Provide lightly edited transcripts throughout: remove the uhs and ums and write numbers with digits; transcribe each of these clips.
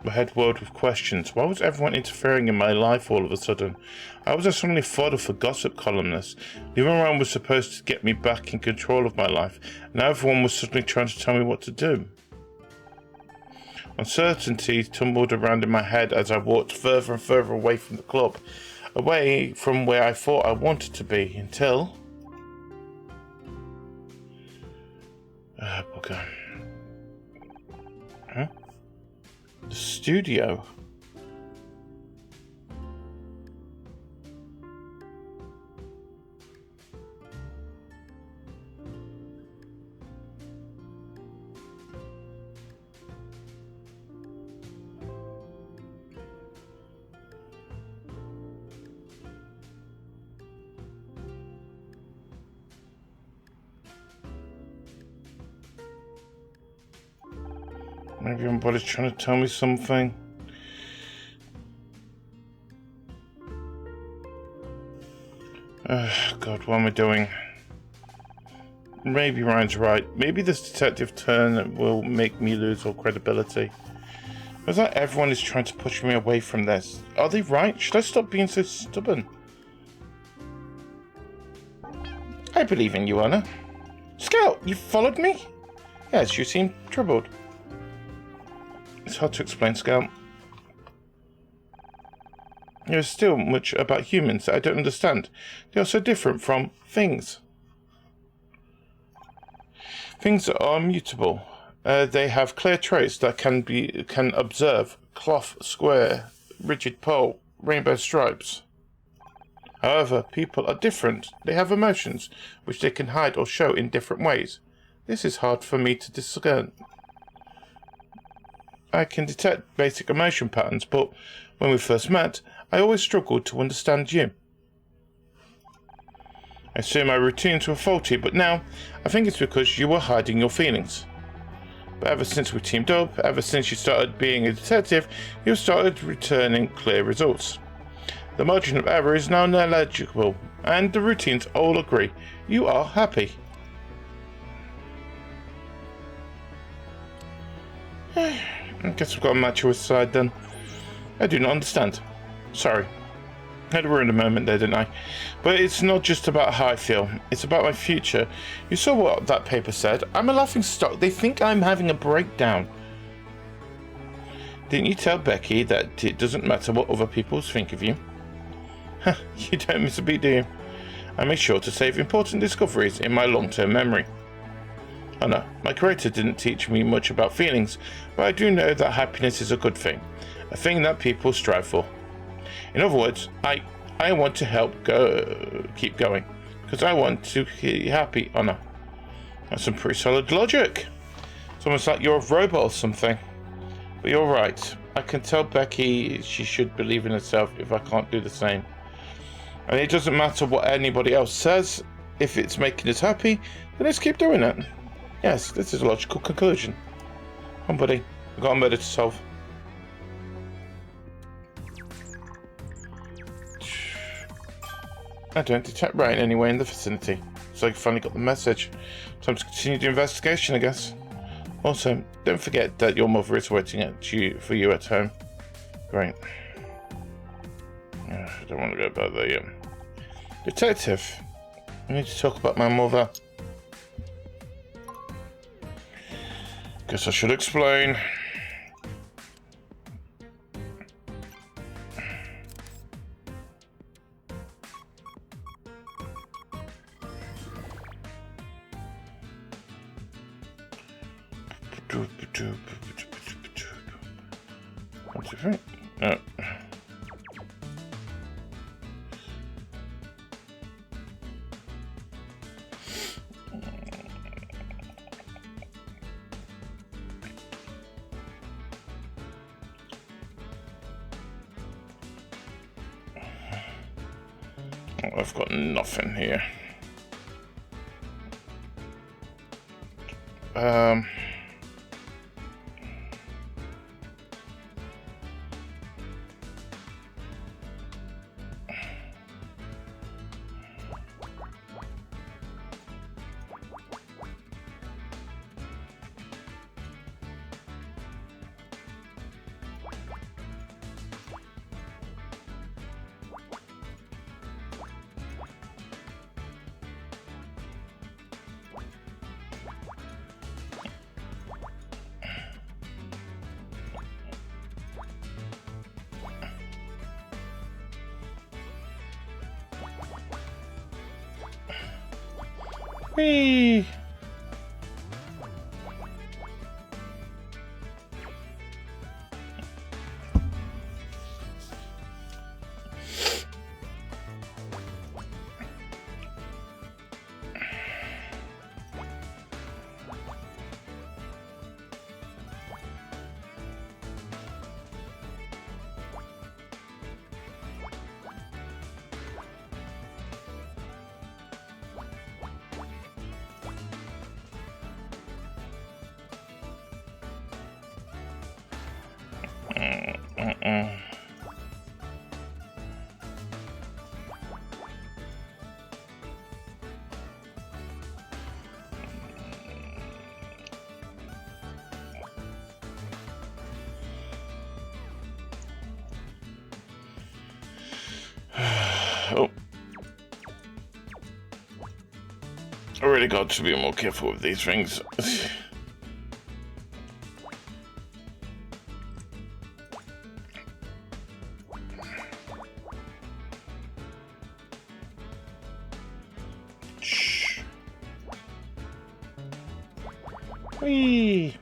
my head whirled with questions. Why was everyone interfering in my life all of a sudden? How was I suddenly fodder for gossip columnists? Leaving around was supposed to get me back in control of my life. Now everyone was suddenly trying to tell me what to do. Uncertainty tumbled around in my head as I walked further and further away from the club, away from where I thought I wanted to be, until... bugger. Huh? The studio. Maybe everybody's trying to tell me something. God, what am I doing? Maybe Ryan's right. Maybe this detective turn will make me lose all credibility. It's like everyone is trying to push me away from this. Are they right? Should I stop being so stubborn? I believe in you, Anna. Scout, you followed me? Yes, you seem troubled. It's hard to explain, Scout. There's still much about humans that I don't understand. They are so different from things. Things are mutable. They have clear traits that can observe: cloth, square, rigid pole, rainbow stripes. However, people are different. They have emotions, which they can hide or show in different ways. This is hard for me to discern. I can detect basic emotion patterns, but when we first met, I always struggled to understand you. I assume my routines were faulty, but now I think it's because you were hiding your feelings. But ever since we teamed up, ever since you started being a detective, you started returning clear results. The margin of error is now negligible, and the routines all agree. You are happy. I guess I've got a mature side then. I do not understand. Sorry. I had to ruin a moment there, didn't I? But it's not just about how I feel. It's about my future. You saw what that paper said. I'm a laughingstock. They think I'm having a breakdown. Didn't you tell Becky that it doesn't matter what other people think of you? You don't miss a beat, do you? I make sure to save important discoveries in my long-term memory. Oh no, my creator didn't teach me much about feelings, but I do know that happiness is a good thing, a thing that people strive for. In other words, I want to help keep going, because I want to be happy. Oh no, that's some pretty solid logic. It's almost like you're a robot or something. But you're right, I can tell Becky she should believe in herself if I can't do the same. And it doesn't matter what anybody else says, if it's making us happy, then let's keep doing it. Yes, this is a logical conclusion. Come on, buddy. We've got a murder to solve. I don't detect Ryan anywhere in the vicinity, so I finally got the message. Time to continue the investigation, I guess. Also, don't forget that your mother is waiting for you at home. Great. I don't want to go back there yet. Detective, I need to talk about my mother. Guess I should explain. One, two, three. I've got nothing here. Whee! Oh. I really got to be more careful with these things. Shh. Whee!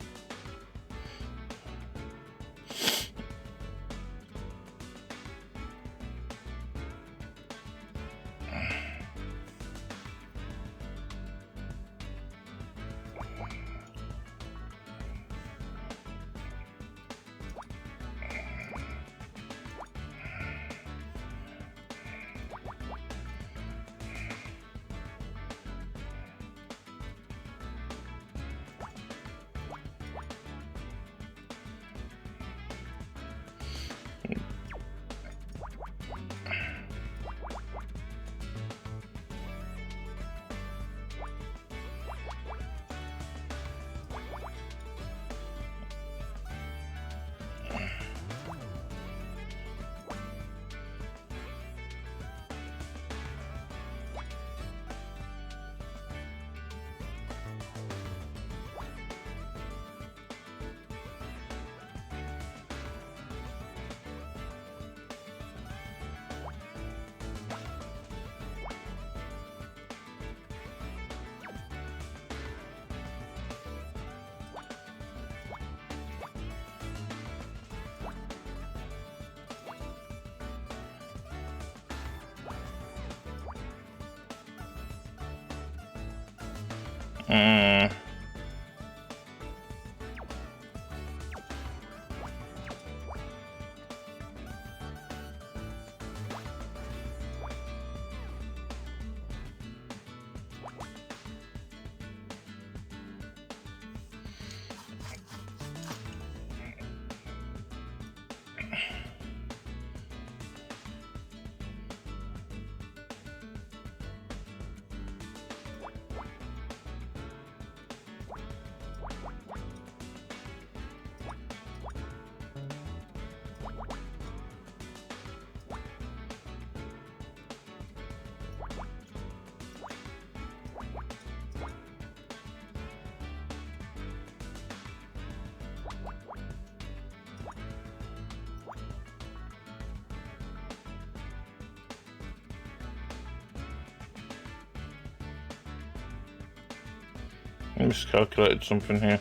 I miscalculated something here.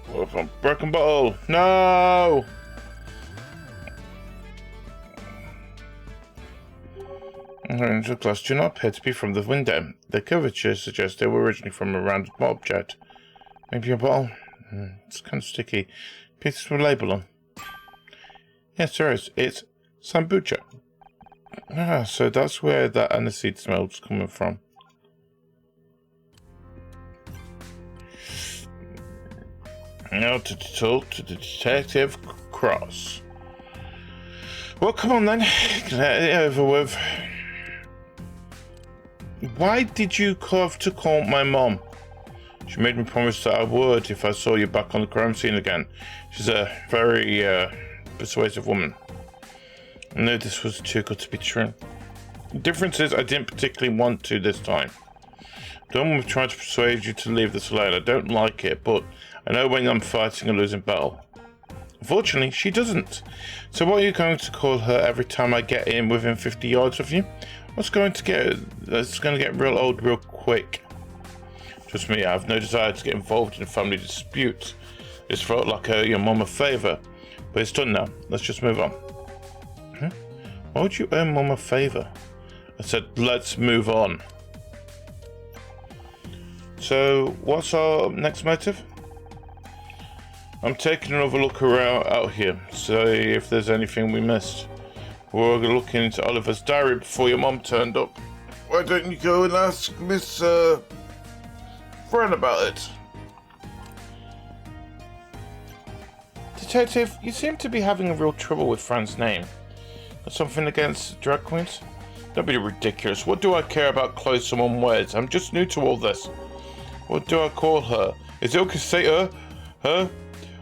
What a broken bottle! No! Into glass do not appear to be from the window. The curvature suggests they were originally from a rounded object. Maybe a bottle? It's kind of sticky. Pieces with a label on. Yes, there is. It's Sambucha. Ah, so that's where that aniseed smell's coming from. Now to talk to the Detective Cross. Well, come on then. Get it over with. Why did you have to call my mom? She made me promise that I would if I saw you back on the crime scene again. She's a very persuasive woman. I knew this was too good to be true. The difference is I didn't particularly want to this time. Don't want to try to persuade you to leave this alone. I don't like it, but I know when I'm fighting a losing battle. Unfortunately, she doesn't. So what are you going to call her every time I get in within 50 yards of you? It's going to get real old real quick. Trust me, I have no desire to get involved in a family dispute. This felt like your mum a favour, but it's done now. Let's just move on. Why would you owe mum a favour? I said, let's move on. So, what's our next motive? I'm taking another look around out here, see if there's anything we missed. We're looking into Oliver's diary before your mum turned up. Why don't you go and ask Miss Fran about it? Detective, you seem to be having a real trouble with Fran's name. Got something against drag queens? Don't be ridiculous. What do I care about clothes someone wears? I'm just new to all this. What do I call her? Is it okay to say her? Her?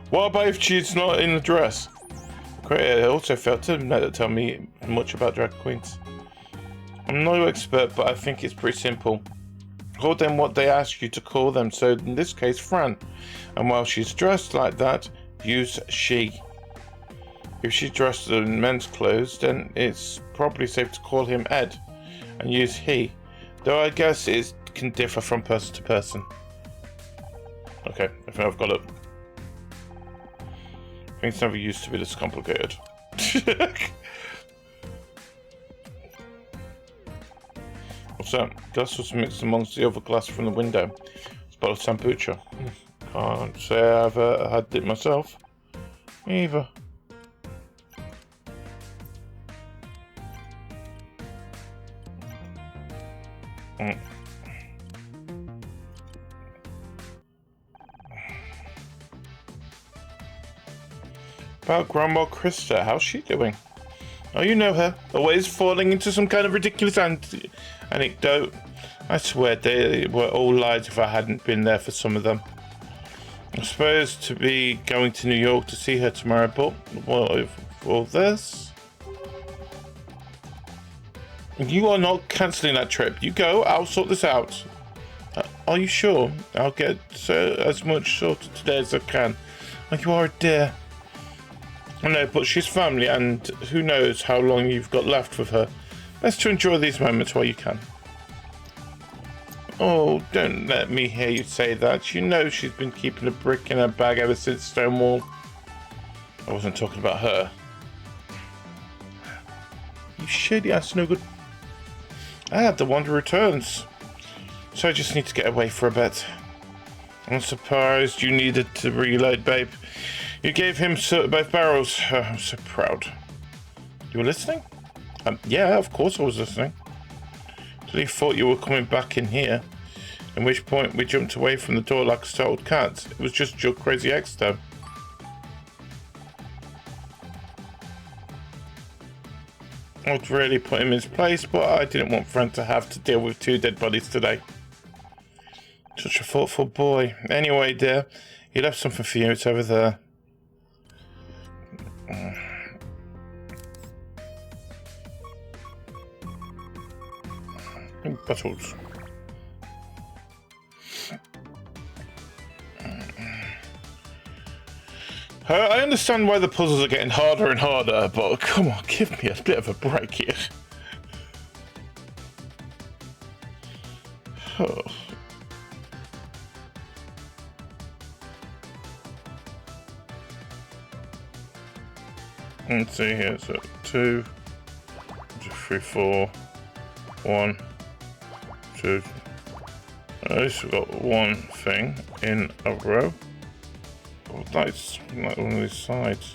What about if she's not in the dress? Great, I also failed to tell me much about drag queens. I'm no expert, but I think it's pretty simple. Call them what they ask you to call them, so in this case, Fran. And while she's dressed like that, use she. If she's dressed in men's clothes, then it's probably safe to call him Ed and use he. Though I guess it can differ from person to person. Okay, I think I've got it. Things never used to be this complicated. What's that? Glass was mixed amongst the other glass from the window. It's a bottle of kombucha. Can't say I've had it myself. Either. About Grandma Krista, how's she doing? Oh, you know her. Always falling into some kind of ridiculous anecdote. I swear they were all lies if I hadn't been there for some of them. I'm supposed to be going to New York to see her tomorrow, but what of all this? You are not cancelling that trip. You go, I'll sort this out. Are you sure? I'll get as much sorted today as I can. Oh, you are a dear. I know, but she's family, and who knows how long you've got left with her. Best to enjoy these moments while you can. Oh, don't let me hear you say that. You know she's been keeping a brick in her bag ever since Stonewall. I wasn't talking about her. You shady ass no good. The Wanderer returns. So I just need to get away for a bit. I'm surprised you needed to reload, babe. You gave him both barrels. I'm so proud. You were listening? Yeah, of course I was listening. So you thought you were coming back in here. At which point we jumped away from the door like startled cats. It was just your crazy ex, though. I'd really put him in his place, but I didn't want Fran to have to deal with 2 dead bodies today. Such a thoughtful boy. Anyway, dear, he left something for you. It's over there. Bottles. I understand why the puzzles are getting harder and harder, but come on, give me a bit of a break here. Oh. Let's see here, so 2, 3, 4, 1, 2. At least we've got one thing in a row. Oh, that's like one of these sides.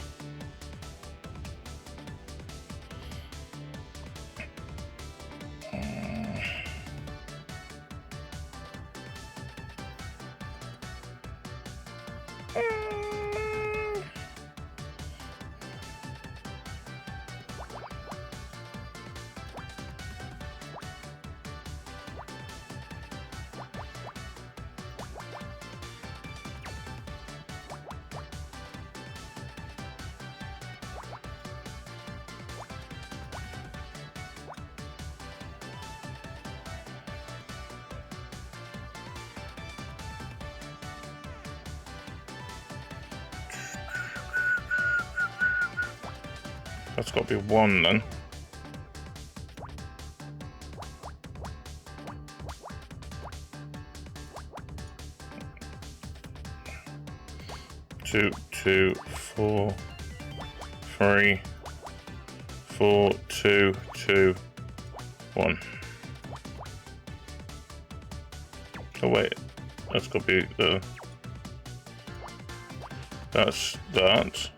That's got to be 1 then. Two, 2, 4, 3, 4, 2, 2, 1. Oh wait, that's got to be the. That's that.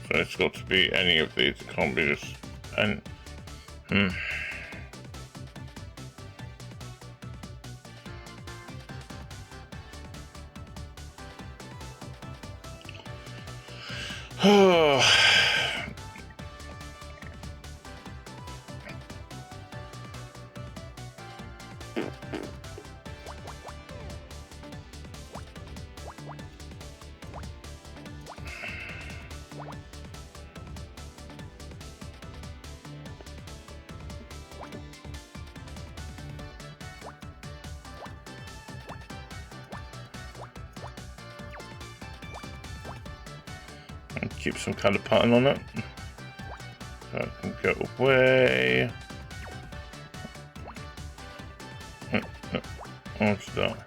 So it's got to be any of these. It can't be just and keep some kind of pattern on it. So I can go away. Onto that.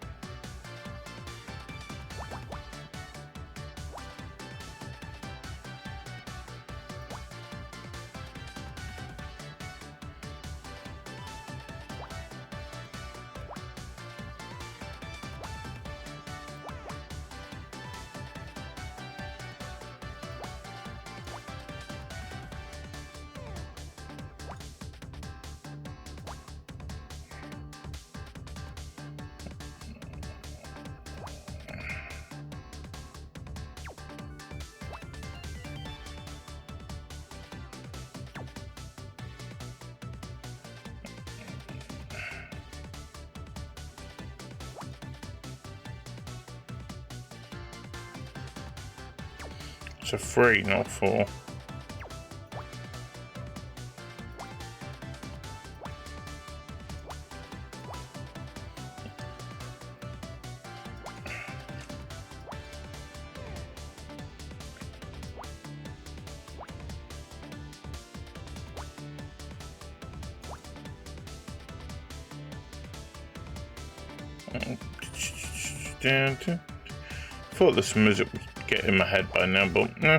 It's a 3, not 4. Thought this music would get in my head by now, but no.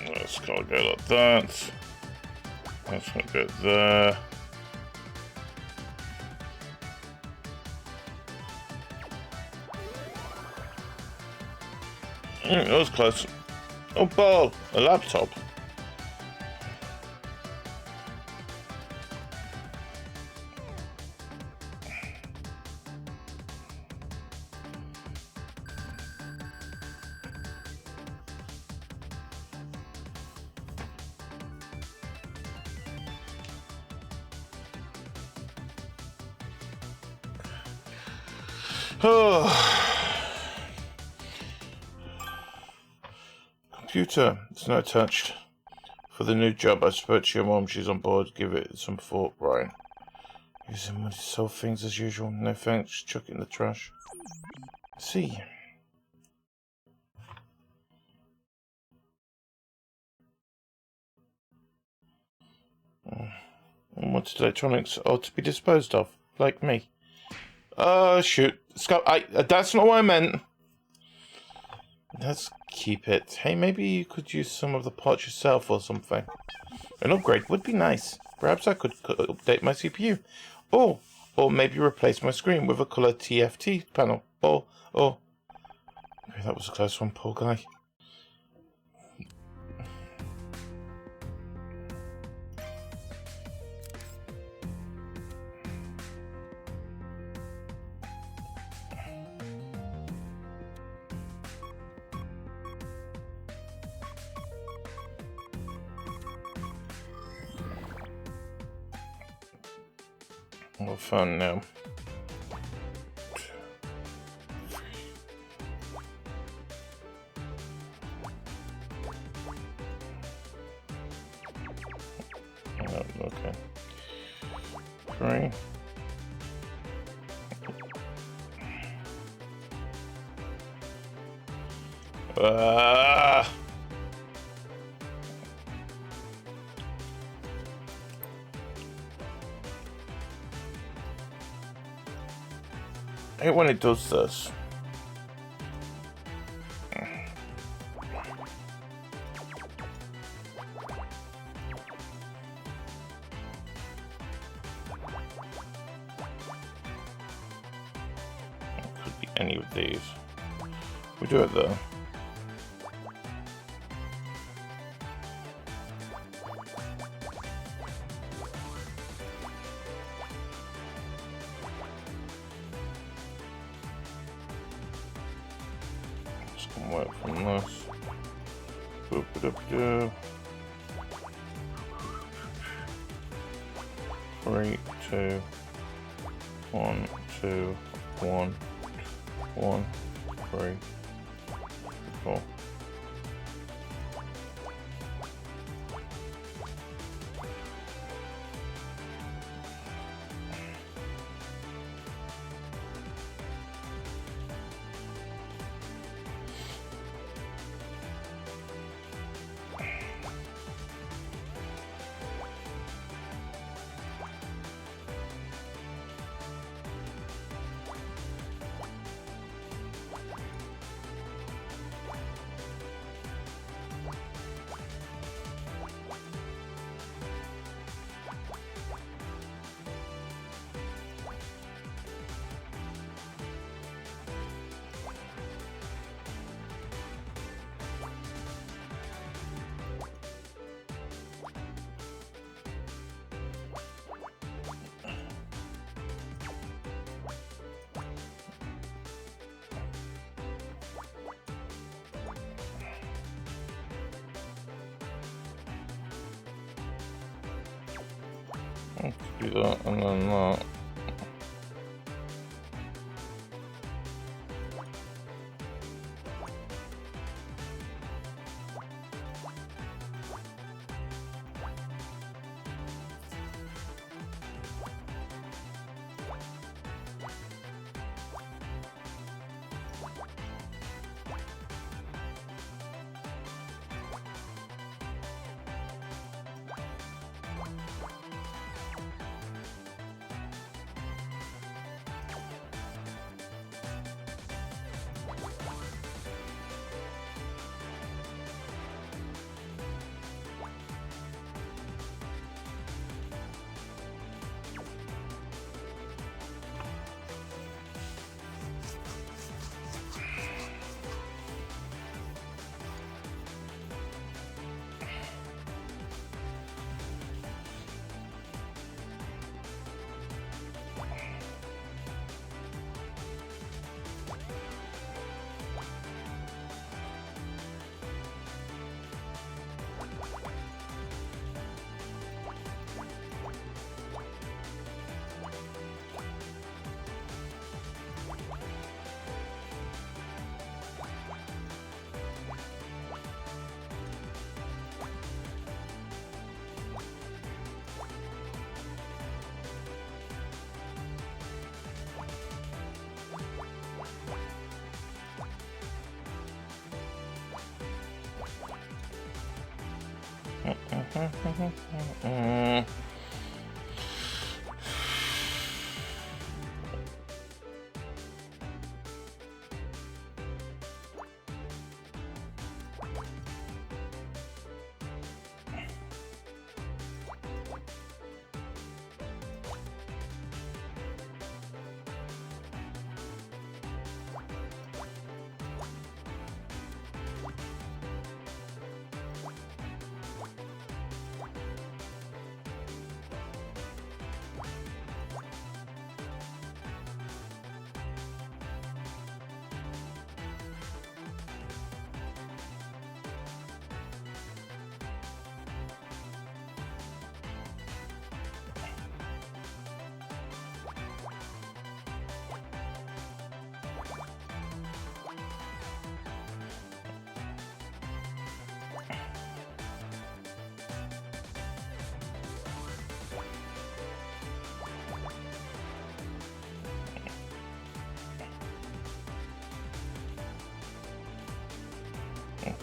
That's gotta go like that. That's gonna go there. That was close. Oh, ball! A laptop. Computer, it's not attached. For the new job, I spoke to your mom. She's on board. Give it some thought, Brian. Using money to sell things as usual. No thanks. Chuck it in the trash. See. Wanted electronics ought to be disposed of, like me. Oh, shoot. That's not what I meant. Let's keep it. Hey, maybe you could use some of the parts yourself or something. An upgrade would be nice. Perhaps I could update my CPU. Or maybe replace my screen with a color TFT panel. Or... Okay, that was a close one, poor guy. More fun now. Oh, okay. 3. I hate when it does this. Could be any of these. We do it though. Work from this. Boop it up do. 3, 2, 1, 2, 1, 1, 3, 4. Do that and then that.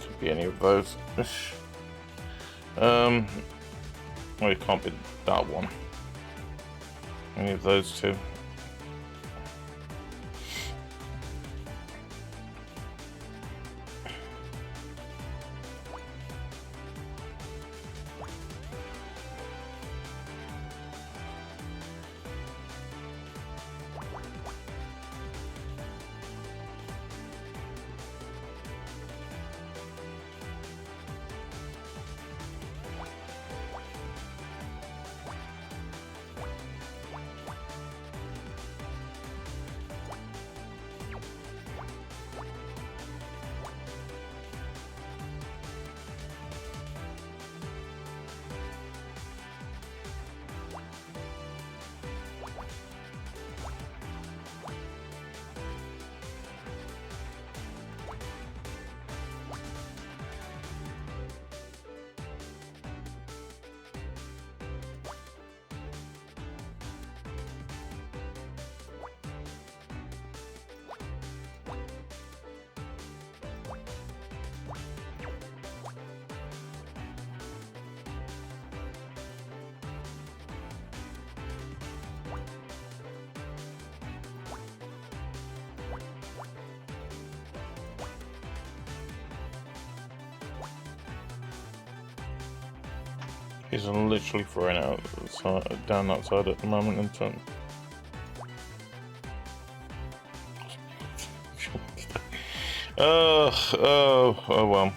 Could be any of those. Well, it can't be that one. Any of those two. He's literally throwing it out down that side at the moment in turn. Oh well.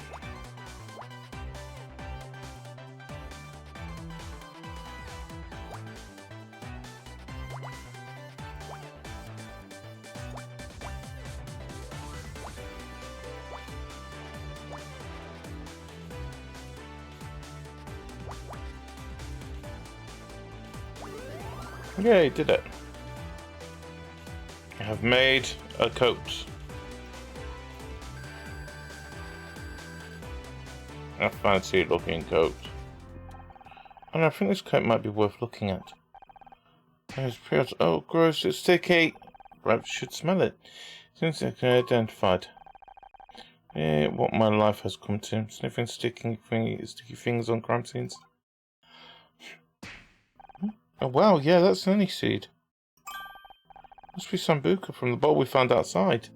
Yay, did it. I have made a coat. A fancy looking coat. And I think this coat might be worth looking at. Oh, gross, it's sticky. Perhaps should smell it. Since I can identify what my life has come to. Sniffing sticky things on crime scenes. Oh wow, yeah, that's an seed. Must be sambuca from the bowl we found outside.